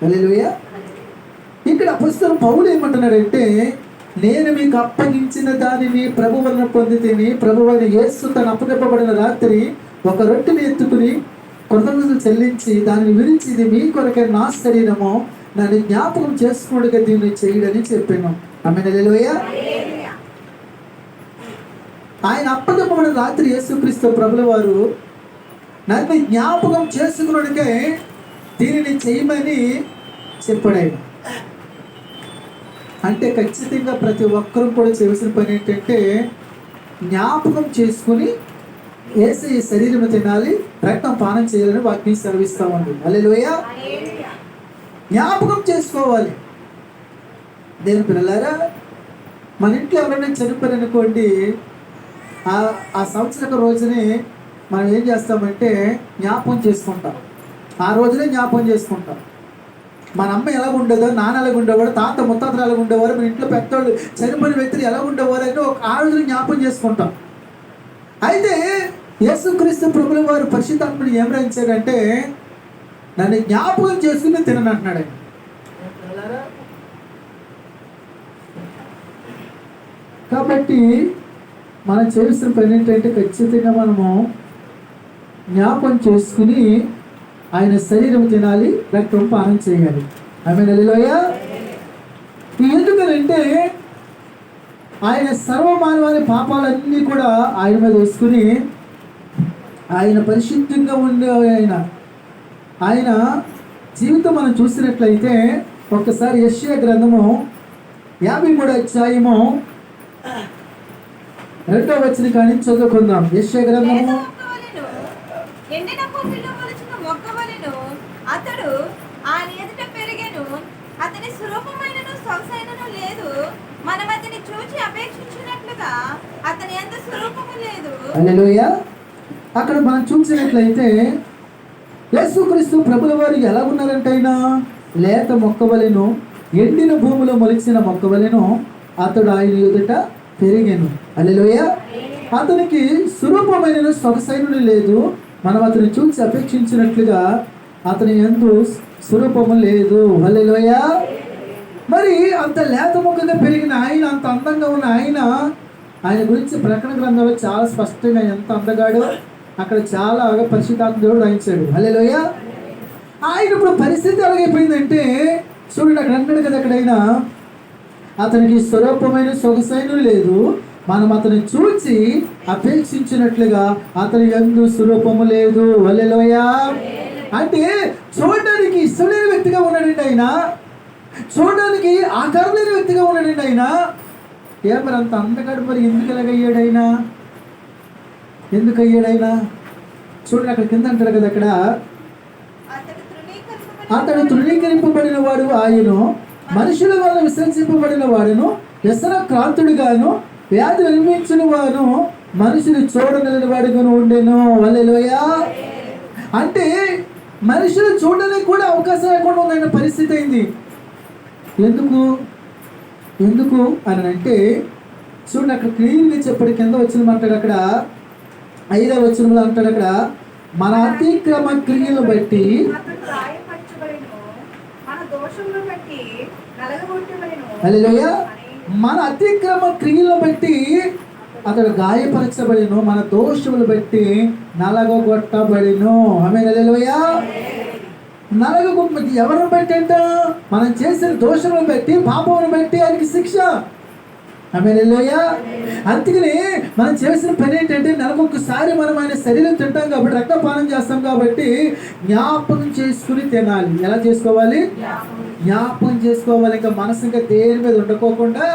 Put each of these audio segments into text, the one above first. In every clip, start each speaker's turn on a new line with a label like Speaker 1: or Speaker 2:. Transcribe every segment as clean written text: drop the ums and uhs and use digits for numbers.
Speaker 1: హల్లెలూయా. ఇక్కడ అపొస్తలుడు పౌలు ఏమంటున్నాడంటే, నేను మీకు అప్పగించిన దానిని ప్రభు వలన పొందితిని. ప్రభు వలన యేసు తను అప్పగింపబడిన రాత్రి ఒక రొట్టెని ఎత్తుకుని కృతజ్ఞతలు చెల్లించి దానిని విరిచి, ఇది మీ కొరకే నా శరీరము, నన్ను జ్ఞాపకం చేసుకున్నట్టుగా దీన్ని చేయడని చెప్పాను. ఆమేన్. హల్లెలూయా. ఆయన అప్పగింపబడిన రాత్రి యేసుక్రీస్తు ప్రభుల వారు నన్ను జ్ఞాపకం చేసుకున్నట్టుగా దీనిని చేయమని చెప్పాడు ఆయన. అంటే ఖచ్చితంగా ప్రతి ఒక్కరూ కూడా చేయాల్సిన పని ఏంటంటే, జ్ఞాపకం చేసుకుని యేసయ్య శరీరం తినాలి, రక్తం పానం చేయాలని వాక్యం సెలవిస్తామండి. హల్లెలూయా. జ్ఞాపకం చేసుకోవాలి. దేవుని పిల్లలారా, మన ఇంట్లో ఎవరైనా చనిపోయారు అనుకోండి, ఆ సంవత్సరక రోజునే మనం ఏం చేస్తామంటే జ్ఞాపకం చేసుకుంటాం. ఆ రోజునే జ్ఞాపకం చేసుకుంటాం. మన అమ్మ ఎలా ఉండేదో, నాన్న ఎలా ఉండేవాడు, తాత ముత్తాతలు ఎలా ఉండేవారు, మన ఇంట్లో పెద్దవాళ్ళు చనిపోయిన వ్యక్తులు ఎలా ఉండేవారు అని ఆ రోజున జ్ఞాపకం చేసుకుంటాం. అయితే యేసుక్రీస్తు ప్రభుల వారు పరిశుద్ధాత్ముడు ఏం రాయించాడంటే, నన్ను జ్ఞాపకం చేసుకుని తినను అంటున్నాడు ఆయన. కాబట్టి మనం చేస్తున్న పని ఏంటంటే, ఖచ్చితంగా మనము జ్ఞాపకం చేసుకుని ఆయన శరీరం తినాలి, రక్తం పానం చేయాలి. ఆమేన్. హల్లెలూయా. ఎందుకనంటే ఆయన సర్వమానవాని పాపాలన్నీ కూడా ఆయన మీద వేసుకుని, ఆయన పరిశుద్ధంగా ఉండే ఆయన జీవితం మనం చూసినట్లయితే ఒక్కసారి యెషయా గ్రంథము 53వ అధ్యాయము 2వ వచనం కాడి నుంచి చదువుకుందాం. యెషయా గ్రంథము.
Speaker 2: అతడు ఆయన ఎదుట పెరిగెను, అతని స్వరూపమైనను సొగసైనను లేదు, మనం అతని చూచి అపేక్షించినట్లుగా అతని యందు స్వరూపము లేదు.
Speaker 1: హల్లెలూయా. అక్కడ మనం చూసినట్లయితే యేసుక్రీస్తు ప్రభుల వారు ఎలా ఉన్నారంటే, ఆయన లేత మొక్కవలెను, ఎండిన భూమిలో మొలిచిన మొక్కవలెను అతడు ఆయన ఎదుట పెరిగెను. హల్లెలూయా. అతనికి స్వరూపమైనను సొగసైనను లేదు, మనం అతని చూసి అపేక్షించినట్లుగా అతని యందు స్వరూపము లేదు. హల్లెలూయా. మరి అంత లేత మొక్కగా పెరిగిన ఆయన, అంత అందంగా ఉన్న ఆయన గురించి ప్రకటన గ్రంథంలో చాలా స్పష్టంగా ఎంత అందగాడో అక్కడ చాలా పరిశుద్ధాత్మ దేవుడు రాయించాడు. హల్లెలూయా. ఆయన ఇప్పుడు పరిస్థితి ఎలాగైపోయిందంటే, చూడండి అక్కడ అంటాడు కదా, ఎక్కడైనా అతనికి స్వరూపమైన సొగసైన లేదు, మనం అతని చూచి అపేక్షించినట్లుగా అతని యందు స్వరూపము లేదు. హల్లెలూయా. అంటే చూడడానికి ఇష్టం లేని వ్యక్తిగా ఉన్నాడండి ఆయన, చూడడానికి ఆకారం లేని వ్యక్తిగా ఉన్నాడండి ఆయన. మరి అంత అందగాడు మరి ఎందుకు ఎలాగయ్యాడైనా, ఎందుకు అయ్యాడైనా? చూడండి అక్కడ కింద అంటాడు కదా, అక్కడ అతడు తృణీకరింపబడిన వాడు ఆయను, మనుషుల వల్ల విసర్జింపబడిన వాడును, వ్యసన క్రాంతుడుగాను, వ్యాధి నిర్మించిన వాను, మనుషులు చూడగలిగిన వాడుగాను ఉండెను. హల్లెలూయా. అంటే మనుషులు చూడడానికి కూడా అవకాశం లేకుండా ఉందన్న పరిస్థితి అయింది. ఎందుకు అని అంటే, చూడండి అక్కడ క్లియర్గా చెప్పాడు. కింద వచ్చిన అంటాడు, అక్కడ 5వ వచనంలో అంటాడు, అక్కడ మన అతిక్రమ క్రియలు బట్టి హల్లెలూయా, మన అతిక్రమ క్రియలు బట్టి అతడు గాయపరచబడిను, మన దోషములు బట్టి నలగొట్టబడిను. ఆమేన్. హల్లెలూయా. ఎవరిని బట్టి అంట? మనం చేసిన దోషములను బట్టి, పాపమును బట్టి ఆయనకి శిక్ష. ఆమేన్. హల్లెలూయా. అందుకని మనం చేసిన పని ఏంటంటే, నెలకొకసారి మనం ఆయన శరీరం తింటాం కాబట్టి, రక్తపానం చేస్తాం కాబట్టి జ్ఞాపకం చేసుకుని తినాలి. ఎలా చేసుకోవాలి? జ్ఞాపకం చేసుకోవాలి. ఇంకా మనసు ఇంకా దేని మీద ఉండకోకుండా,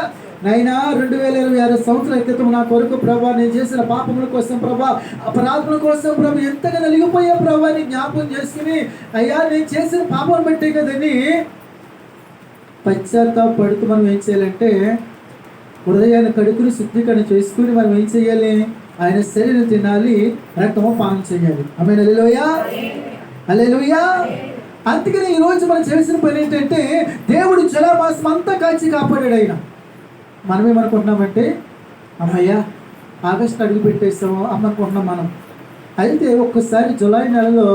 Speaker 1: నైనా 2026 సంవత్సరాల క్రితం నా కొరకు ప్రభా, నేను చేసిన పాపముల కోసం ప్రభా, అపరాధముల కోసం ప్రభా, ఎంతగా నలిగిపోయా ప్రభా నీ జ్ఞాపకం చేసుకుని, అయ్యా నేను చేసిన పాపం బట్టే కదని పశ్చాత్తాపడుతూ మనం ఏం చేయాలంటే, హృదయాన్ని కడుకుని శుద్ధీకరణ చేసుకుని మనం ఏం చేయాలి? ఆయన శరీరం తినాలి, రక్తము పానం చేయాలి. ఆమేన్. హల్లెలూయా. హల్లెలూయా. అందుకని ఈరోజు మనం చేసిన పని ఏంటంటే, దేవుడు జలమాసం అంతా కాచి కాపాడాడు ఆయన. మనమేమనుకుంటున్నామంటే, అమ్మయ్య ఆగస్టు అడుగు పెట్టేస్తాము అమ్మనుకుంటున్నాం మనం. అయితే ఒక్కసారి జూలై నెలలో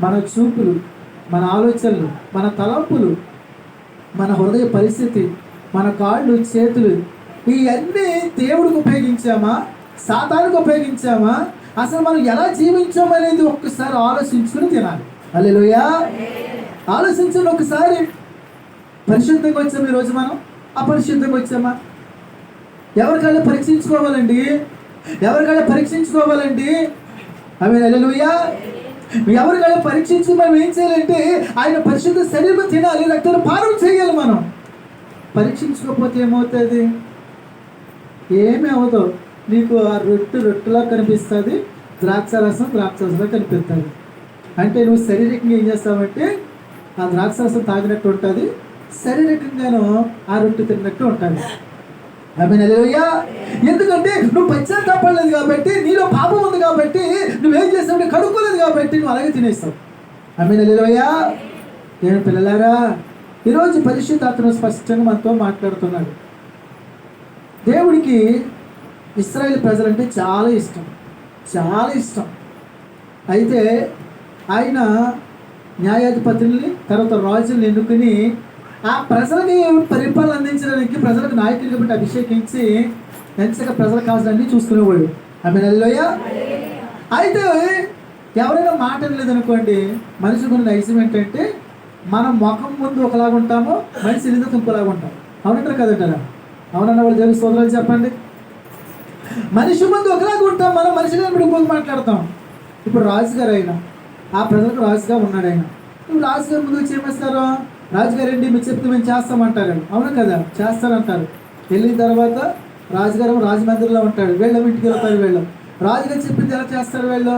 Speaker 1: మన చూపులు మన ఆలోచనలు, మన తలంపులు, మన హృదయ పరిస్థితి, మన కాళ్ళు చేతులు, ఇవన్నీ దేవుడికి ఉపయోగించామా, సాతానుకు ఉపయోగించామా, అసలు మనం ఎలా జీవించామనేది ఒక్కసారి ఆలోచించుకుని తినాలి. హల్లెలూయా. ఆలోచించండి ఒకసారి. పరిశుద్ధంగా వచ్చాము ఈరోజు, మనం అపరిశుద్ధంగా వచ్చామా? ఎవరికైనా పరీక్షించుకోవాలండి, ఎవరికైనా పరీక్షించుకోవాలండి. ఆమె హల్లెలూయా. ఎవరికైనా పరీక్షించి మనం ఏం చేయాలంటే ఆయన పరిశుద్ధ శరీరం తినాలి, రక్తం పానం చేయాలి. మనం పరీక్షించుకోకపోతే ఏమవుతుంది? ఏమీ అవ్వదు. నీకు ఆ రొట్టెలా కనిపిస్తుంది, ద్రాక్షరసంలా కనిపిస్తుంది. అంటే నువ్వు శారీరకంగా ఏం చేస్తావంటే ఆ ద్రాక్షరసం తాగినట్టు ఉంటుంది, శారీరకంగాను ఆ రొట్టె తిన్నట్టు ఉంటుంది. ఆమేన్ హల్లెలూయా. ఎందుకంటే నువ్వు పశ్చాత్తాపడలేదు కాబట్టి, నీలో పాపం ఉంది కాబట్టి, నువ్వేం చేస్తావు, కడుక్కోలేదు కాబట్టి నువ్వు అలాగే తినేస్తావు. ఆమేన్ హల్లెలూయా. నేను పిల్లలారా, ఈరోజు పరిశుద్ధాత్మ స్పష్టంగా మనతో మాట్లాడుతున్నాడు. దేవుడికి ఇశ్రాయేలు ప్రజలంటే చాలా ఇష్టం, చాలా ఇష్టం. అయితే ఆయన న్యాయాధిపతుల్ని, తర్వాత రాజుల్ని ఎన్నుకుని ఆ ప్రజలకి పరిపాలన అందించడానికి, ప్రజలకు నాయకులుగా పెట్టి అభిషేకించి ఎంచగా ప్రజలకు కావాల్సినవన్నీ చూసుకునేవాడు. ఆమేన్ హల్లెలూయా. అయితే ఎవరైనా మాట లేదనుకోండి, మనిషి కొన్ని నైజం ఏంటంటే మనం ముఖం ముందు ఒకలాగా ఉంటాము, మనిషి నింద ఇంకోలాగా ఉంటాం. అవునంటారు కదంటారా? అవునన్న వాళ్ళు దేవుని స్తోత్రాలు చెప్పండి. మనిషి ముందు ఒకలాగా ఉంటాం, మనం మనిషి ఇప్పుడు ఇంకొక మాట్లాడతాం. ఇప్పుడు రాజుగారు అయినా ఆ ప్రజలకు రాజుగా ఉన్నాడు. ఆయన ఇప్పుడు రాజుగారు ముందు వచ్చి ఏమేస్తారు? రాజుగారు ఏంటి మీరు చెప్తే మేము చేస్తామంటారు. అవును కదా, చేస్తారంటారు. వెళ్ళిన తర్వాత రాజుగారు రాజమందిరిలో ఉంటాడు, వీళ్ళం ఇంటికి వెళ్తారు. వీళ్ళం రాజుగారు చెప్పింది ఎలా చేస్తారు? వీళ్ళు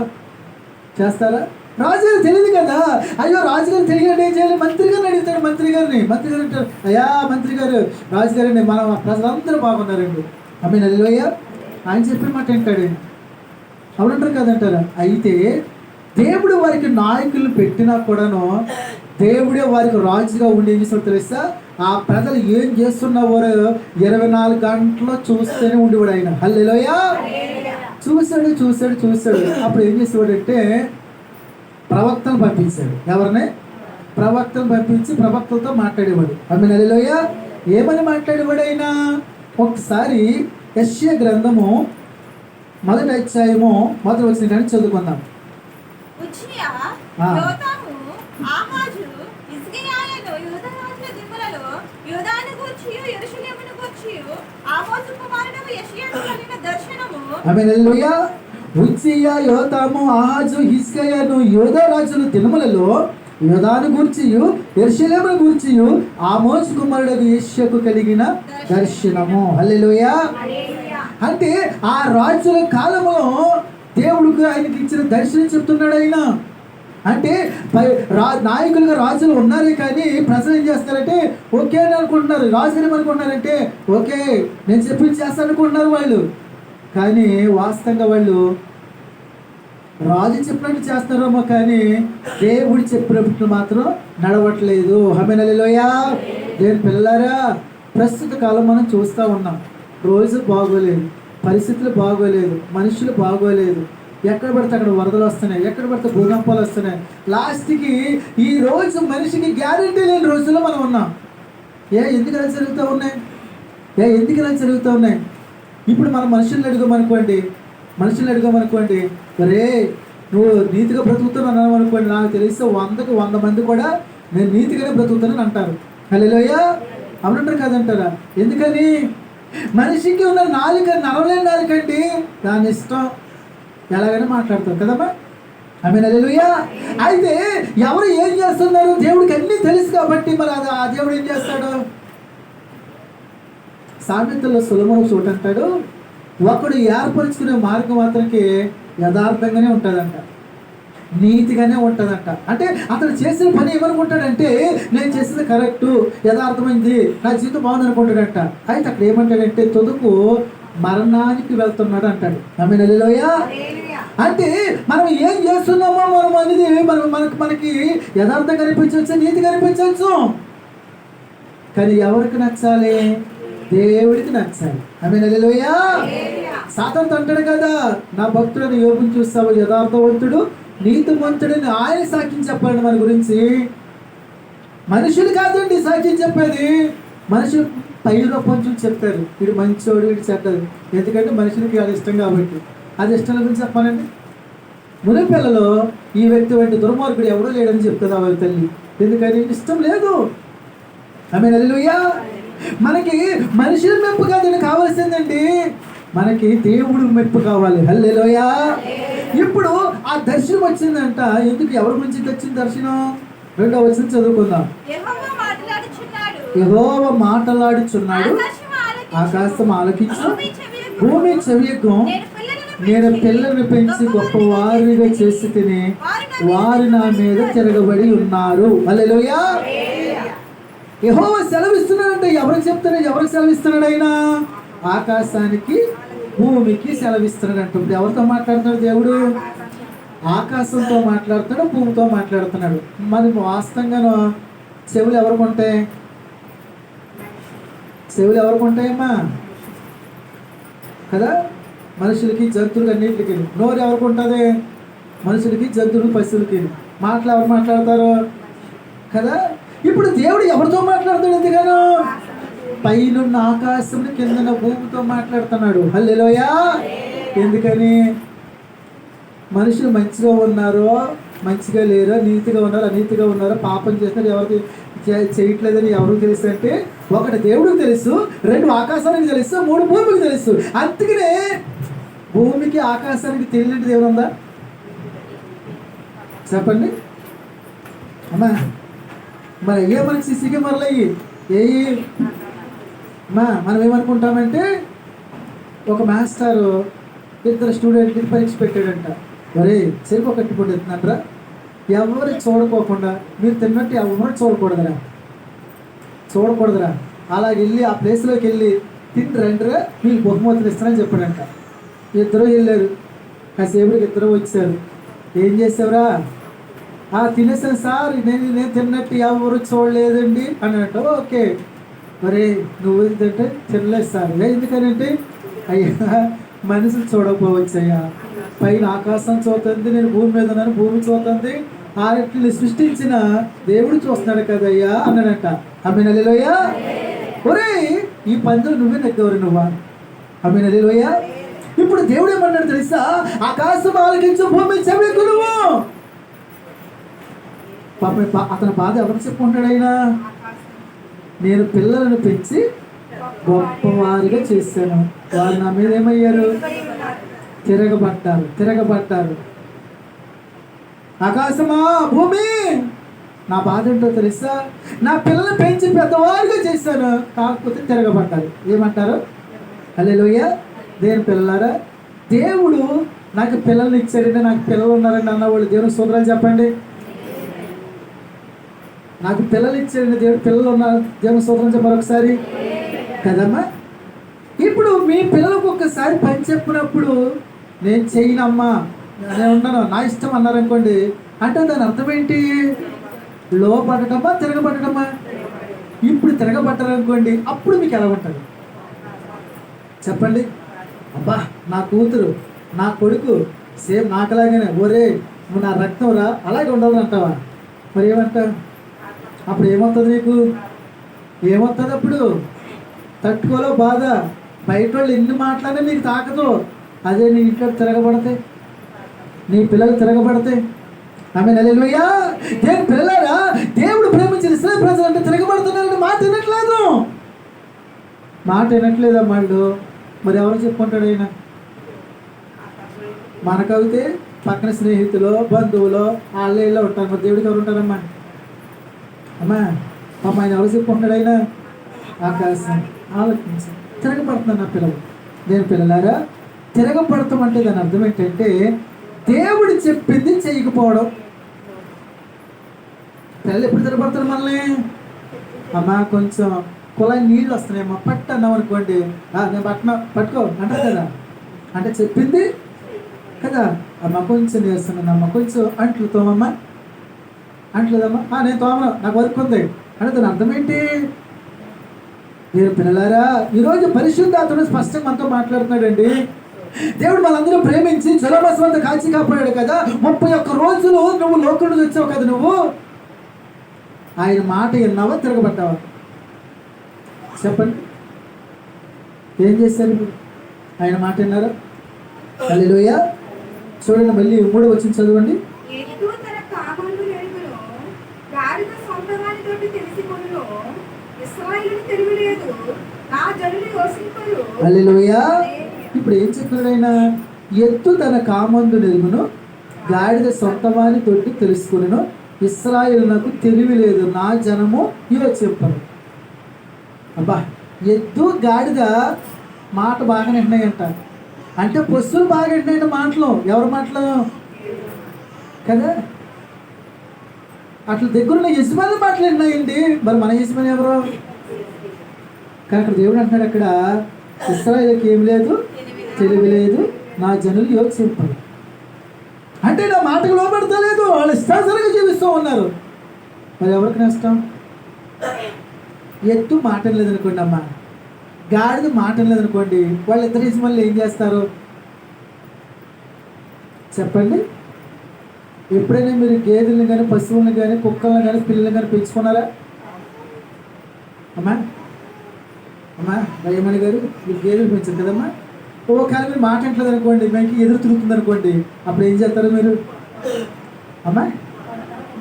Speaker 1: చేస్తారా? రాజుగారు తెలియదు కదా. అయ్యో రాజుగారు తెలియదు, ఏం చేయాలి? మంత్రి గారిని అడుగుతాడు. మంత్రి గారు అంటారు, అయ్యా మంత్రి గారు, రాజుగారండి మన ప్రజలందరూ బాగున్నారండి. ఆమేన్ హల్లెలూయా. ఆయన చెప్పిన మాట ఏంటాడు? అవునంటారు కదంటారా? అయితే దేవుడు వారికి నాయకులు పెట్టినా కూడాను, దేవుడే వారికి రాజుగా ఉండి ఏం చేస్తాడు తెలుసా? ఆ ప్రజలు ఏం చేస్తున్నవారు 24 గంటలు చూస్తూనే ఉండేవాడు ఆయన. హల్లెలూయా. చూశాడు. అప్పుడు ఏం చేసేవాడంటే ప్రవక్తను పంపించాడు. ఎవరిని? ప్రవక్తను పంపించి ప్రవక్తలతో మాట్లాడేవాడు. ఆమేన్ హల్లెలూయా. ఏమని మాట్లాడేవాడు ఆయన? ఒకసారి యెషయా గ్రంథము 1వ అధ్యాయము 1వ వచనాన్ని చదువుకుందాం.
Speaker 2: ఉజ్జియా, యోతాము, ఆహాజు, హిజ్కియాలను యూదా రాజుల దినములలో యూదాను గూర్చియు యెరూషలేమును గూర్చియు ఆమోజు కుమారుడు యెషయాకు కలిగిన దర్శనము.
Speaker 1: ఆమేన్ హల్లెలూయా. ఉజ్జియా, యోతాము, ఆహాజు, హిజ్కియాను యూదా రాజుల దినములలో యూదాను గూర్చియు యెరూషలేమును గూర్చియు ఆమోజు కుమారుడు యెషయాకు కలిగిన దర్శనము. హల్లెలూయా. అంటే ఆ రాజుల కాలంలో దేవుడికి ఆయనకి ఇచ్చిన దర్శనం చెప్తున్నాడు ఆయన. అంటే నాయకులుగా రాజులు ఉన్నారే కానీ ప్రజలు ఏం చేస్తారంటే ఓకే అని అనుకుంటున్నారు. రాజుగారు ఏమనుకుంటున్నారంటే ఓకే నేను చెప్పింది చేస్తాను అనుకుంటున్నారు వాళ్ళు. కానీ వాస్తవంగా వాళ్ళు రాజు చెప్పినట్టు చేస్తారేమో కానీ దేవుడు చెప్పినట్టు మాత్రం నడవట్లేదు. ఆమేన్ హల్లెలూయా. దేవుని పిల్లలారా, ప్రస్తుత కాలం మనం చూస్తూ ఉన్నాం. రోజు బాగోలేదు, పరిస్థితులు బాగోలేదు, మనుషులు బాగోలేదు. ఎక్కడ పడితే అక్కడ వరదలు వస్తున్నాయి, ఎక్కడ పడితే భూకంపాలు వస్తున్నాయి. లాస్ట్కి ఈ రోజు మనిషికి గ్యారెంటీ లేని రోజుల్లో మనం ఉన్నాం. ఎందుకు ఇలా జరుగుతూ ఉన్నాయి? ఇప్పుడు మనం మనుషుల్ని అడుగుమనుకోండి, రే నువ్వు నీతిగా బ్రతుకుతున్నావు అనుకోండి, నాకు తెలిస్తే 100కి 100 మంది కూడా నేను నీతిగానే బ్రతుకుతానని అంటారు. హల్లెలూయా. అవునంటారు కదంటారా? ఎందుకని? మనిషికి ఉన్న నాలుక నరవలేని నాలుకండి, దాని ఇష్టం ఎలాగైనా మాట్లాడతారు కదమ్మా. ఆమేన్ హల్లెలూయా. అయితే ఎవరు ఏం చేస్తున్నారు? దేవుడికి అన్నీ తెలుసు కాబట్టి మరి ఆ దేవుడు ఏం చేస్తాడు? సామెతల్లో సొలొమోను చోట అంటాడు, ఒకడు ఏర్పరచుకునే మార్గం మాత్రకి యథార్థంగానే ఉంటుందంట, నీతిగానే ఉంటుందంట. అంటే అతను చేసిన పని ఏమనుకుంటాడంటే నేను చేసేది కరెక్టు, యథార్థమైంది, నా జీవితం బాగుంది అనుకుంటాడంట. అయితే అక్కడ ఏమంటాడంటే తొదుకు మరణానికి వెళ్తున్నాడు అంటాడు. ఆమేన్ హల్లెలూయా. అంటే మనం ఏం చేస్తున్నామో మనం అనేది మనకి యథార్థంగా అనిపించవచ్చు, నీతిగా అనిపించవచ్చు. కానీ ఎవరికి నచ్చాలి? దేవుడికి నచ్చాలి. ఆమేన్ హల్లెలూయా. సాతాను అంటాడు కదా, నా భక్తులను యోబుని చూస్తావు యథార్థవంతుడు నీతిమంతుడని ఆయన సాక్ష్యం చెప్పాడు మన గురించి. మనుషులు కాదండి సాక్ష్యం చెప్పేది. మనుషులు పైలో కొంచెం చెప్తారు, వీడు మంచోడు, వీడు చెడ్డది. ఎందుకంటే మనుషులకి అది ఇష్టం కాబట్టి. అది ఇష్టం గురించి చెప్పాలండి. మునిపిల్లలో ఈ వ్యక్తి వంటి దుర్మార్గుడు ఎవడూ లేడని చెప్తుంది ఆ వాళ్ళ తల్లి. ఎందుకని ఇష్టం లేదు. ఆమె హల్లెలూయా. మనకి మనుషుల మెప్పు కాదని కావాల్సిందండి, మనకి దేవుడు మెప్పు కావాలి. హల్లెలూయా. ఇప్పుడు ఆ దర్శనం వచ్చిందంట. ఎందుకు, ఎవరి గురించి వచ్చింది దర్శనం? 2వ వచనం చదువుకుందాం.
Speaker 2: యెహోవా మాట్లాడుచున్నాడు,
Speaker 1: యెహోవా మాట్లాడుచున్నాడు, ఆకాశం ఆలకించు, భూమి చెవియకు. నేను పిల్లలను పెంచి గొప్పవారిగా చేసి తిని వారు నా మీద తిరగబడి ఉన్నారు. హల్లెలూయా. యెహోవా సెలవిస్తున్నాడంటే ఎవరికి చెప్తున్నాడు? ఎవరికి సెలవిస్తున్నాడు ఆయన? ఆకాశానికి భూమికి సెలవిస్తున్నాడంట. ఇప్పుడు ఎవరితో మాట్లాడుతున్నాడు దేవుడు? ఆకాశంతో మాట్లాడుతున్నాడు, భూమితో మాట్లాడుతున్నాడు. మరి వాస్తవంగా చెవులు ఎవరికి ఉంటాయి? చెవులు ఎవరికి ఉంటాయమ్మా? కదా, మనుషులకి జంతువులకి అన్నింటికి. నోరు ఎవరికి ఉంటుంది? మనుషులకి జంతువులు పశువులకి. మాటలు ఎవరు మాట్లాడతారు? కదా. ఇప్పుడు దేవుడు ఎవరితో మాట్లాడుతాడు? ఎందుకనో పైనున్న ఆకాశం కిందన భూమితో మాట్లాడుతున్నాడు. హల్లెలూయా. ఎందుకని? మనుషులు మంచిగా ఉన్నారో మంచిగా లేరో, నీతిగా ఉన్నారో అనీతిగా ఉన్నారో, పాపం చేస్తున్నారు ఎవరికి చేయట్లేదని ఎవరికి తెలుసు అంటే, 1 దేవుడికి తెలుసు, 2 ఆకాశానికి తెలుసు, 3 భూమికి తెలుసు. అందుకనే భూమికి ఆకాశానికి తెలియని దేవుడు ఉందా? చెప్పండి అమ్మా. మరి అయ్యే మనకి సీసీ కెమెరాలు అయ్యి మనం ఏమనుకుంటామంటే, ఒక మాస్టారు 2 స్టూడెంట్కి పరీక్ష పెట్టాడంట. ఒరే చెరుకు కట్టుబడి ఎత్తున్నాడ్రా, ఎవరికి చూడకోకుండా మీరు తిన్నట్టు ఎవరు చూడకూడదురా. అలాగే వెళ్ళి ఆ ప్లేస్లోకి వెళ్ళి తిని రండిరా, మీకు బహుమతులు ఇస్తానని చెప్పాడంట. 2 వెళ్ళారు. కాసేపటికి 2 వచ్చారు. ఏం చేసావురా? తినేసాను సార్, నేను తిన్నట్టు ఎవరు చూడలేదండి అన్నట్టు. ఓకే, మరి నువ్వు ఏంటంటే తినలేదు సార్. ఎందుకనంటే, అయ్యా మనుషులు చూడకపోవచ్చు అయ్యా, పైన ఆకాశం చూస్తుంది, నేను భూమి మీద ఉన్నాను, భూమి చూస్తుంది, ఆ రెట్లు సృష్టించిన దేవుడు చూస్తున్నాడు కదయ్యా అన్నాడంట. ఆమేన్ హల్లెలూయా. ఒరే ఈ పందులు నువ్వే నెగ్గవరు నువ్వా? ఆమేన్ హల్లెలూయా. ఇప్పుడు దేవుడు ఏమన్నాడు తెలుసా? ఆకాశం ఆలకించు, భూమి చెవియకు నువ్వు. అతని బాధ ఎవరికి చెప్పుకుంటాడు ఆయన? నేను పిల్లలను పెంచి గొప్పవారిగా చేశాను, వారు నా మీద ఏమయ్యారు? తిరగబట్టారు. ఆకాశమా భూమి, నా బాధ ఏంటో తెలుసా? నా పిల్లలు పెంచి పెద్దవారిగా చేశాను, కాకపోతే తిరగబట్టారు. ఏమంటారు? హల్లెలూయా. దేని పిల్లలారా, దేవుడు నాకు పిల్లల్ని ఇచ్చాడంటే, నాకు పిల్లలు ఉన్నారండి అన్నవాళ్ళు దేవుని స్తోత్రాలు చెప్పండి. నాకు పిల్లలు ఇచ్చాడండి, దేవుడు పిల్లలు ఉన్నారు, దేవుని స్తోత్రం చెప్పారు ఒకసారి కదమ్మా. ఇప్పుడు మీ పిల్లలకు ఒక్కసారి పని చెప్పినప్పుడు, నేను చేయనమ్మా, నేను ఉన్నాను, నా ఇష్టం అన్నారనుకోండి, అంటే దాని అర్థం ఏంటి? లోపడటమా తిరగబడటమా? ఇప్పుడు తిరగబట్టారనుకోండి, అప్పుడు మీకు ఎలా ఉంటుంది చెప్పండి? అబ్బా నా కూతురు, నా కొడుకు సేమ్ నాకులాగానే, ఒరే నువ్వు నా రక్తం రా, అలాగే ఉండాలని అంటావా? మరి ఏమంటావు? అప్పుడు ఏమవుతుంది నీకు? ఏమవుతుంది అప్పుడు? తట్టుకోలో బాధ. బయట వాళ్ళు ఎన్ని మాట్లాడినా నీకు తాకదు. అదే నీ ఇంట్లో తిరగబడితే, నీ పిల్లలు తిరగబడితే. ఆమేన్ హల్లెలూయా. దేవుని పిల్లలారా, దేవుడు ప్రేమించిన ఇశ్రాయేలు ప్రజలు అంటే తిరగబడుతున్నారంటే మాట వినట్లేదు అమ్మాళ్ళు. మరి ఎవరు చెప్పుకుంటాడు ఆయన? మనకైతే పక్కన స్నేహితులు, బంధువులు, వాళ్ళే ఇలా ఉంటారు. మరి దేవుడికి ఎవరు ఉంటారమ్మా? అమ్మా ఆయన ఎవరు చెప్పుకుంటాడు ఆయన? ఆకాశం ఆలోచించి తిరగబడుతున్నాను నా పిల్లలు. దేవుని పిల్లలారా, తిరగబడతాం అంటే దాని అర్థం ఏంటంటే, దేవుడు చెప్పింది చేయకపోవడం. పిల్లలు ఎప్పుడు తిరగబడతారు మనల్ని? అమ్మా కొంచెం కుళాయి నీళ్ళు వస్తున్నాయమ్మా, పట్టు అన్నాం అనుకోండి, నేను పట్టుకో అంటారు కదా. అంటే చెప్పింది కదా. అమ్మ కొంచెం చేస్తున్నానమ్మా, కొంచెం అంట్లు తోమమ్మా. అంట్లేదమ్మా, నేను తోమను, నాకు వర్క్ ఉంది అంటే దాని అర్థం ఏంటి? మీరు పిల్లలారా, ఈరోజు పరిశుద్ధాత్ముడు స్పష్టంగా మనతో మాట్లాడుతున్నాడండి. దేవుడు మనందరూ ప్రేమించి జలమస్వంతా కాచి కాపాడాడు కదా. 31 రోజులు నువ్వు లోకం నుంచి వచ్చావు కదా. నువ్వు ఆయన మాట విన్నావా, తిరగబడ్డావా? చెప్పండి, ఏం చేశారు మీరు? ఆయన మాట విన్నారా? హల్లెలూయా. చూడండి, మళ్ళీ 3వ వచనం చదవండి.
Speaker 3: ఎద్దు తన కామందు నెరుగును, గాడిద సొంత వానితోటి తెలిసికొనును, ఇశ్రాయేలు తెలివిలేదు, నా జనులు యోసింపరు.
Speaker 1: హల్లెలూయా. ఇప్పుడు ఏం చెప్తున్నాడు ఆయన? ఎద్దు తన కామందు నెరుగును, గాడిద సొంతవాని తోటి తెలుసుకును, ఇశ్రాయేలునకు తెలివి లేదు, నా జనము యోచింపరు. అబ్బా, ఎద్దు గాడిద మాట బాగా వింటున్నాయంట. అంటే పశువులు బాగా వింటున్నాయంట మాటలు. ఎవరి మాటలు కదా? అట్లా దగ్గరున్న యజమాని మాటలు విన్నాయండి. మరి మన యజమాని ఎవరు? కానీ అక్కడ దేవుడు అంటున్నాడు, అక్కడ ఇశ్రాయేలుకి ఏం లేదు, తెలివి లేదు, నా జనులు యోచింపరు. అంటే నా మాటకు లోపడతలేదు, వాళ్ళు ఇష్టాసరిగా జీవిస్తూ ఉన్నారు. మరి ఎవరికి నష్టం? ఎత్తు మాట లేదనుకోండి అమ్మ, గాడిద మాట లేదనుకోండి, వాళ్ళిద్దరు యజమానులు ఏం చేస్తారు చెప్పండి? ఎప్పుడైనా మీరు గేదెలను కానీ, పశువులను కానీ, కుక్కలను కానీ, పిల్లలను కానీ పెంచుకున్నారా? అమ్మా అమ్మా దయ్యమణి గారు, మీరు గేదెలు పెంచారు కదమ్మా. ఒకవేళ మీరు మాట అంటలేదు అనుకోండి, మీకు ఎదురు తిరుగుతుంది అనుకోండి, అప్పుడు ఏం చేస్తారు మీరు? అమ్మా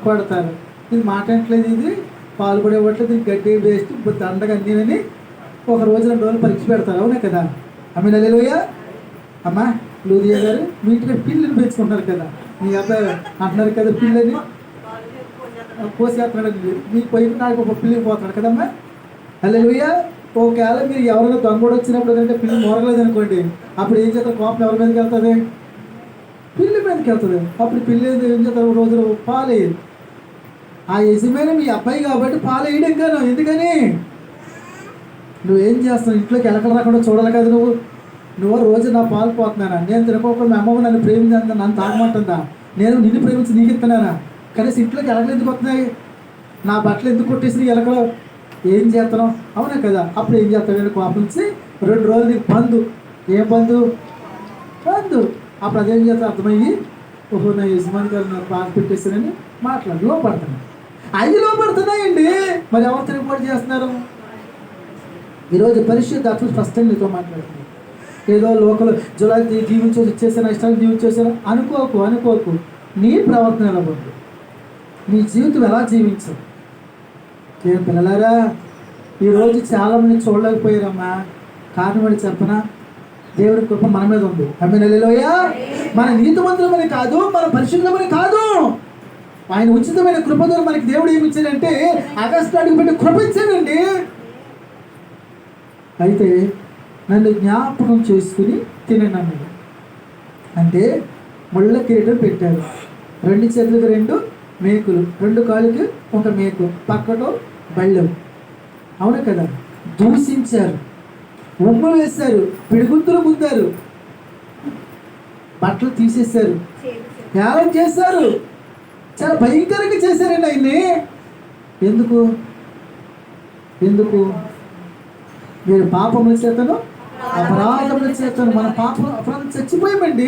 Speaker 1: కొడతారు. ఇది మాట అంటలేదు, ఇది పాలు కూడా ఇవ్వట్లేదు, ఇది గడ్డి వేస్ట్, దండగా అన్నీనని ఒక రోజు 2 రోజులు పరీక్ష పెడతారు. అవునా కదా? అమ్మ హల్లెలూయా. అమ్మా లూదియా గారు, మీ ఇంటికి పిల్లని పెంచుకుంటారు కదా, మీ అబ్బాయి అంటున్నారు కదా పిల్లని కోసేస్తున్నాడు, మీకు పోయి నాకు ఒక పిల్లికి పోతున్నాడు కదమ్మా. హల్లెలూయా. ఒకవేళ మీరు ఎవరైనా దొంగడు వచ్చినప్పుడు అంటే పిల్లి మొరగలేదు అనుకోండి, అప్పుడు ఏం చేస్తారు? కోపం ఎవరి మీదకి వెళ్తుంది? పిల్లి మీదకి వెళ్తుంది. అప్పుడు పిల్లి ఏం చేస్తారు? రోజులు పాలేయదు. ఆ యజమాని మీ అబ్బాయి కాబట్టి పాలు వేయడం కాను. ఎందుకని? నువ్వేం చేస్తావు? ఇంట్లోకి ఎలకలు రాకుండా చూడాలి కదా నువ్వు రోజు నా పాలు పోతున్నానా? నేను తినకోకుండా మా అమ్మమ్మ నన్ను ప్రేమించా, నన్ను తాగమంటుందా? నేను నిన్ను ప్రేమించి నీకు ఇస్తున్నానా? కనీసం ఇంట్లోకి ఎలకలు ఎందుకు వస్తున్నాయి? నా బట్టలు ఎందుకు కొట్టేసి ఎలకలు? ఏం చేస్తున్నావు? అవునా కదా? అప్పుడు ఏం చేస్తాడు? కోపం నుంచి 2 రోజులు నీకు పందు. ఏం పందు? పందు. అప్పుడు అదేం చేస్తా అర్థమయ్యి, ఓహో నా యజమాని గారు నాకు బాధ పెట్టేస్తానని మాట్లాడు లోపడుతున్నాయి. అవి లోపడుతున్నాయండి. మరి ఎవరు తిరుగుబాటు చేస్తున్నారు? ఈరోజు పరిశుద్ధాత్మ స్పష్టంగా నీతో మాట్లాడుతున్నారు. ఏదో లోకల్ జులై జీవించేసి ఇచ్చేసాను, ఇష్టాలు జీవించేసాను అనుకోకు. నీ ప్రవర్తన ఎలా ఉంది? నీ జీవితం ఎలా జీవించవు? నేను పిల్లలారా, ఈరోజు చాలామంది చూడలేకపోయారమ్మా. కారణం అని చెప్పనా? దేవుడి కృప మన మీద ఉంది. ఆమేన్ హల్లెలూయా. మన నీతిమంతులమని కాదు, మన పరిశుద్ధమని కాదు, ఆయన ఉచితమైన కృప ద్వారా మనకి దేవుడు ఏమి ఇచ్చాడంటే ఆకాశం అడుగుపెట్టి కృప ఇచ్చాడండి. అయితే నన్ను జ్ఞాపకం చేసుకుని తినండి అన్నాడు. అంటే ముళ్ళ కిరీటం పెట్టారు, 2 చేతులకు 2 మేకులు, 2 కాళ్ళకి 1 మేకు, పక్కతో బళ్ళెం. అవును కదా? దూషించారు, ఉమ్ము వేశారు, పిడిగుద్దులు గుద్దారు, బట్టలు తీసేశారు, త్యాగం చేశారు, చాలా భయంకరంగా చేశారండి ఆయన్ని. ఎందుకు? మీరు పాపముల చేతను అపరాధముల చేతను, మన పాపం అపరాధం చచ్చిపోయామండి.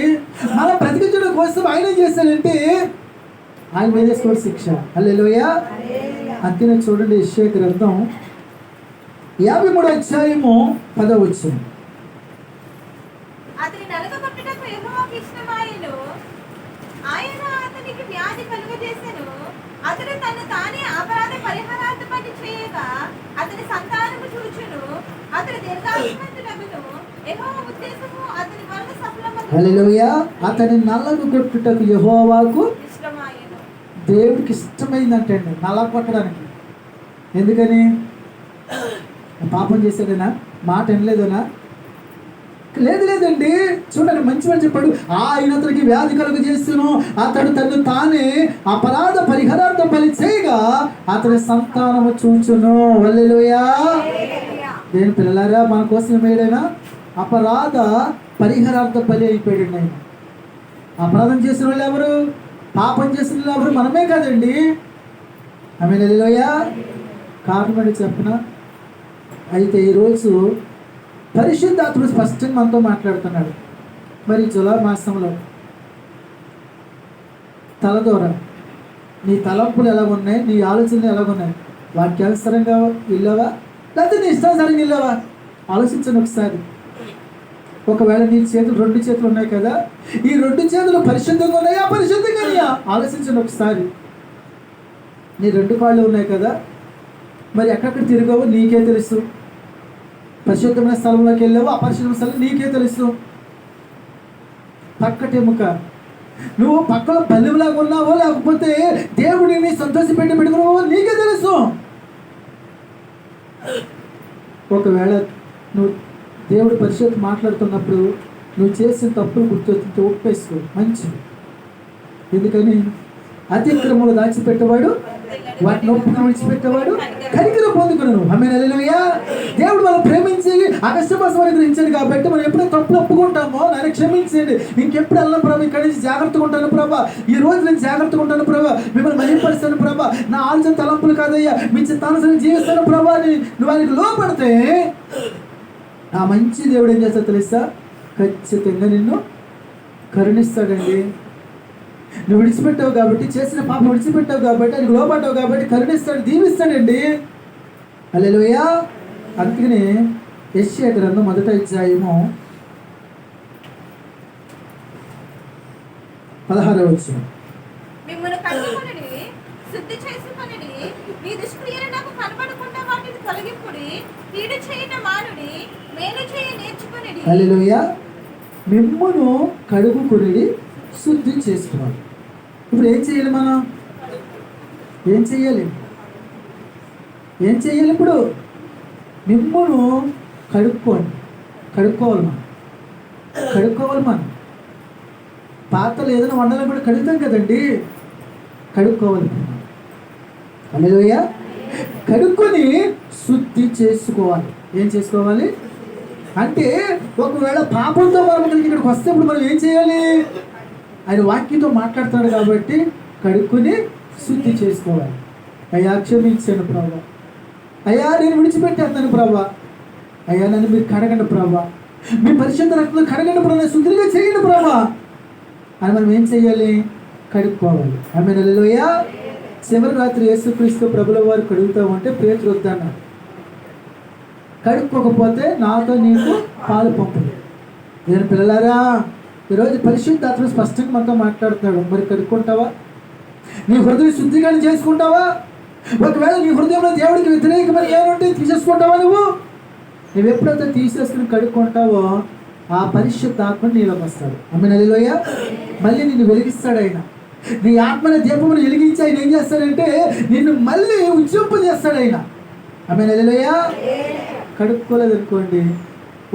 Speaker 1: మన బ్రతికించడం కోసం ఆయన ఏం చేశాడంటే ఆయన మీద వేసుకోవడం శిక్ష. హల్లెలూయా. అంతేనా? చూడండి, యెషయా గ్రంథం 53వ అధ్యాయము 10వ వచనం.
Speaker 2: అతని నలగగొట్టుటకు యెహోవాకు ఇష్టమాయెను, ఆయన అతనికి వ్యాధి కలుగజేసెను. అతడు తను తానే అపరాధ పరిహారార్థమని చేయగా అతని సంతానము చూచును. అతడు దీర్ఘాయుష్మంతుడగును. యెహోవా ఉద్దేశము అతని వలన సఫలమగును.
Speaker 1: హల్లెలూయా. అతని నలగొట్టుటకు యెహోవాకు
Speaker 2: ఇష్టమాయెను.
Speaker 1: దేవుడికి ఇష్టమైందంటే అండి నల్ల కొట్టడానికి. ఎందుకని? పాపం చేశాడనా? మాట వినలేదనా? లేదండి. చూడండి, మంచి చెప్పాడు. ఆయన అతనికి వ్యాధి కలుగు చేస్తును, అతడు తను తానే అపరాధ పరిహారార్థం బలి చేయగా అతని సంతానము చూచును. హల్లెలూయా. దేని పిల్లలారా, మన కోసం ఏమైనా అపరాధ పరిహారార్థం బలి అయిపోయాడు ఆయన. అపరాధం చేసిన వాళ్ళు ఎవరు? పాపం చేసిన వాళ్ళు ఎవరు? మనమే కదండి. ఆమేన్ హల్లెలూయా. కారణం అని చెప్పిన. అయితే ఈరోజు పరిశుద్ధాత్ముడు స్పష్టంగా మనతో మాట్లాడుతున్నాడు. మరి జులై మాసంలో తలదూర నీ తలంపులు ఎలా ఉన్నాయి, నీ ఆలోచనలు ఎలా ఉన్నాయి, వాక్యానుసారంగా వెళ్ళావా లేకపోతే నీ ఇష్టానుసారంగా వెళ్ళావా ఆలోచించండి ఒకసారి. ఒకవేళ నీ చేతులు 2 చేతులు ఉన్నాయి కదా, ఈ 2 చేతులు పరిశుద్ధంగా ఉన్నాయా పరిశుద్ధంగా ఉన్నాయా ఆలోచించండి ఒకసారి. నీ 2 కాళ్ళు ఉన్నాయి కదా, మరి ఎక్కడెక్కడ తిరిగావో నీకే తెలుసు. పరిశుద్ధమైన స్థలంలోకి వెళ్ళావో అపరిశుద్ధమైన స్థలం నీకే తెలుసు. పక్కటెముక, నువ్వు పక్కలో బల్లిలాగా ఉన్నావో లేకపోతే దేవుడిని సంతోషపెట్టి పెట్టుకున్నావో నీకే తెలుసు. ఒకవేళ నువ్వు దేవుడు పరిశుద్ధ మాట్లాడుతున్నప్పుడు నువ్వు చేసిన తప్పులు గుర్తొచ్చింటే ఒప్పేసుకో, మంచిది. ఎందుకని అతిక్రమలు దాచిపెట్టేవాడు వాటిని ఒప్పుకుని విడిచిపెట్టేవాడు కనికరం పొందుకున్నాను. ఆమేన్, హల్లెలూయా. దేవుడు మనం ప్రేమించి అగస్త్యమాసం అనుగ్రహించాడు కాబట్టి మనం ఎప్పుడైతే తప్పులు ఒప్పుకుంటామో నన్ను క్షమించండి, ఇంకెప్పుడు వెళ్ళను ప్రభా, ఇక్కడి నుంచి జాగ్రత్తగా ఉంటాను ప్రభా, ఈ రోజు నేను జాగ్రత్తగా ఉంటాను ప్రభా, మిమ్మల్ని మహిమపరుస్తాను ప్రభా, నా ఆలోచన తలంపులు కాదయ్యా మీ చిత్తానుసారం జీవిస్తాను ప్రభా అని నువ్వు ఆయనకు లోపడితే ఆ మంచి దేవుడు ఏం చేస్తాడు తెలుసా? ఖచ్చితంగా నిన్ను కరుణిస్తాడండి. నువ్వు విడిచిపెట్టావు కాబట్టి, చేసిన పాపం విడిచిపెట్టావు కాబట్టి, అది లోపడ్డావు కాబట్టి కరుణిస్తాడు, దీవిస్తాడండి. హల్లెలూయా. అందుకనే యెషయా గ్రంథం 1వ అధ్యాయము 16వ వచనం.
Speaker 2: మిమ్మల్ని కట్టుకొనుడి, శుద్ధి చేసుకొనుడి, మీ దుష్క్రియలు నాకు కనబడకుండా వాటిని తొలగింపుడి, కీడు చేయట మానుడి, మేలు చేయ నేర్చుకొనుడి.
Speaker 1: హల్లెలూయా. మిమ్మును కడుగుకొనుడి, శుద్ధి చేసుకోవాలి. ఇప్పుడు ఏం చేయాలి మనం? ఏం చేయాలి? ఇప్పుడు మిమ్మును కడుక్కోవాలి మనం. పాత్రలు ఏదైనా వండాలని కూడా కడుగుతాం కదండి, కడుక్కోవాలి. హల్లెలూయా. కడుక్కొని శుద్ధి చేసుకోవాలి. ఏం చేసుకోవాలి అంటే ఒకవేళ పాపంతో మనం ఇక్కడికి వస్తే ఇప్పుడు మనం ఏం చేయాలి? ఆయన వాక్యంతో మాట్లాడుతున్నాడు కాబట్టి కడుక్కొని శుద్ధి చేసుకోవాలి. అయ్యా క్షమించాను ప్రభా, అయ్యా నేను విడిచిపెట్టేస్తాను ప్రభా, అయ్యా నన్ను మీరు కడగండి ప్రభా, మీ పరిశుద్ధ రక్తంలో కడగండి ప్రభా, శుద్ధిగా చేయండి ప్రభా అని మనం ఏం చేయాలి? కడుక్కోవాలి. ఆమేన్, హల్లెలూయా. చివరి రాత్రి యేసుక్రీస్తు ప్రభుల వారు కడుగుతామంటే పేతురు వద్దన్నాడు. కడుక్కోకపోతే నాతో నీకు పాలు పంపదు. నేను పిల్లలారా, ఈరోజు పరిశుద్ధాత్మ స్పష్టంగా మనతో మాట్లాడుతున్నాడు. మరి కడుక్కుంటావా? నీ హృదయం శుద్ధిగానే చేసుకుంటావా? ఒకవేళ నీ హృదయంలో దేవుడికి వ్యతిరేకమైన ఏమంటే తీసేసుకుంటావా? నువ్వు ఎప్పుడైతే తీసేసుకుని కడుక్కుంటావో ఆ పరిశుద్ధాత్మ నీలోకి వస్తాడు. ఆమేన్, హల్లెలూయా. మళ్ళీ నిన్ను వెలిగిస్తాడు ఆయన. నీ ఆత్మని దీపమును వెలిగించి ఆయన ఏం చేస్తాడంటే నిన్ను మళ్ళీ ఉజ్జింపజేస్తాడు ఆయన. ఆమేన్, హల్లెలూయా. కడుక్కోలేదు అనుకోండి,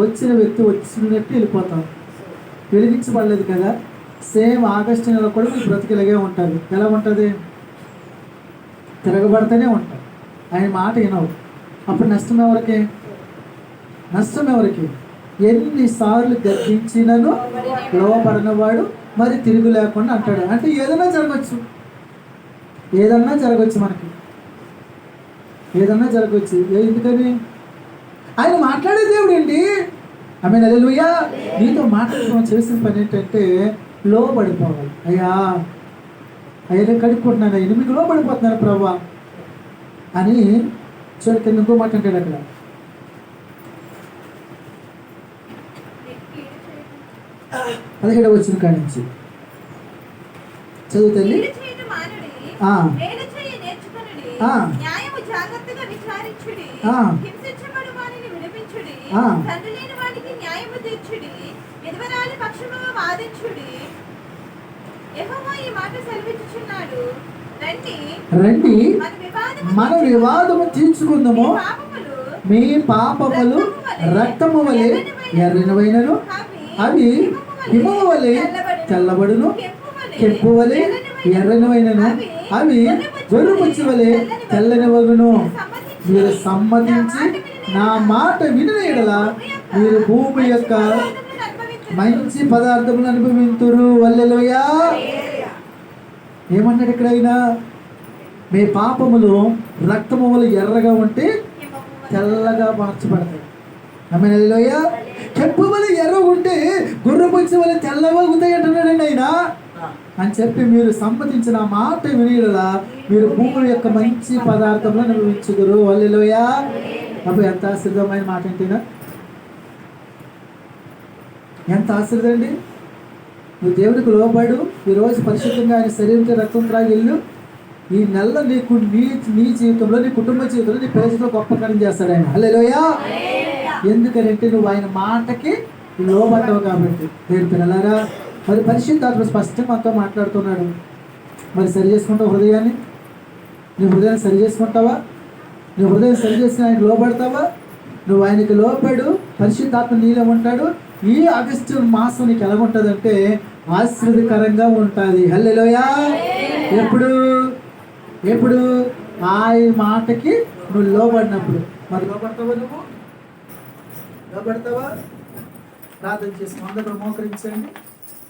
Speaker 1: వచ్చిన వ్యక్తి వచ్చినట్టు వెళ్ళిపోతాం. వెలిగించబడలేదు కదా. సేమ్ ఆగస్టు నెల కూడా మీ బ్రతికిలాగే ఉంటారు. ఎలా ఉంటుంది? తిరగబడితేనే ఉంటారు. ఆయన మాట వినవు. అప్పుడు నష్టం ఎవరికి? ఎన్నిసార్లు గర్జించినను లోబడినవాడు మరి తిరుగు లేకుండా అంటాడు. అంటే ఏదన్నా జరగచ్చు మనకి, ఏదన్నా జరగచ్చు. ఎందుకని? ఆయన మాట్లాడే దేవుడు ఏంటి? ఆమేన్, హల్లెలూయా. నీతో మాట్లాడుకోవడం చేసిన పని ఏంటంటే లోబడిపోవాలి. అయ్యా నేను కడుక్కుంటున్నాను, అయ్యా మీకు లోబడిపోతున్నాను ప్రభా అని. చూడండి కింద ఇంకో మాట అంటాడు అక్కడ, 17వ వచనం కాడి నుంచి చదువుతుంది.
Speaker 2: కీడు చేయట మానుడి, మేలు చేయ నేర్చుకొనుడి, న్యాయము జాగ్రత్తగా విచారించుడి, హింసించబడు వారిని విడిపించుడి, తండ్రి లేని వారికి న్యాయము తీర్చుడి, విధవరాలి పక్షముగా వాదించుడి. యెహోవా ఈ మాట సెలవిచ్చుచున్నాడు, రండి మన వివాదము తీర్చుకుందాము, మీ పాపములు రక్తము వలె ఎర్రనివైనను అవి హిమము వలె తెల్లబడును, కెంపు వలె ఎర్రనివైనను అవి గొర్రెపుచ్చి వలె తెల్లనివగును. మీరు సమ్మతించి నా మాట వినిన యెడల మీరు భూమి యొక్క మంచి పదార్థములు అనుభవింతురు. హల్లెలూయా. ఏమన్నాడు ఇక్కడ? అయినా మీ పాపములు రక్తము వలె ఎర్రగా ఉంటే తెల్లగా మార్చబడతాయి. ఆమేన్, హల్లెలూయా. కెంపు వలె ఎర్రగా ఉంటే గొర్రెపుచ్చి వలె తెల్లగా ఉంటాయి అంటున్నాడండి ఆయన.
Speaker 1: అని చెప్పి మీరు సమ్మతించిన ఆ మాట వినిలా మీరు భూమి యొక్క మంచి పదార్థంలో అనుభవించుదురు. హల్లెలూయా. అప్పుడు ఎంత ఆశ్చర్యమైన మాట ఏంటినా, ఎంత ఆశ్చర్యం అండి. నువ్వు దేవుడికి లోబడు, ఈరోజు పరిశుద్ధంగా ఆయన శరీరంతో రక్తం త్రాగి వెళ్ళు. ఈ నెల నీకు నీ జీవితంలో, నీ కుటుంబ జీవితంలో, నీ ప్రజలతో గొప్ప కార్యం చేస్తాడు ఆయన. హల్లెలూయా. ఎందుకంటే నువ్వు ఆయన మాటకి లోబడ్డావు కాబట్టి. దేవుని పిల్లలారా, మరి పరిశుద్ధాత్మ స్పష్టంగా మనతో మాట్లాడుతున్నాడు. మరి సరి చేసుకుంటావు హృదయాన్ని? నీ హృదయాన్ని సరి చేసుకుంటావా? నీ హృదయం సరి చేసి ఆయనకు లోబడతావా? నువ్వు ఆయనకి లోబడు, పరిశుద్ధాత్మ నీలో ఉంటాడు. ఈ ఆగస్టు మాసం నీకు ఎలా ఉంటుందంటే ఆశీర్వదకరంగా ఉంటుంది. హల్లెలూయా. ఎప్పుడు ఎప్పుడు ఆయన మాటకి నువ్వు లోబడినప్పుడు. మరి లోబడతావా? నువ్వు లోబడతావా? ప్రార్థన చేసుకుందాం.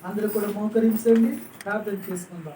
Speaker 1: అందరూ కూడా మోకరించండి, ప్రార్థన చేసుకుందాం.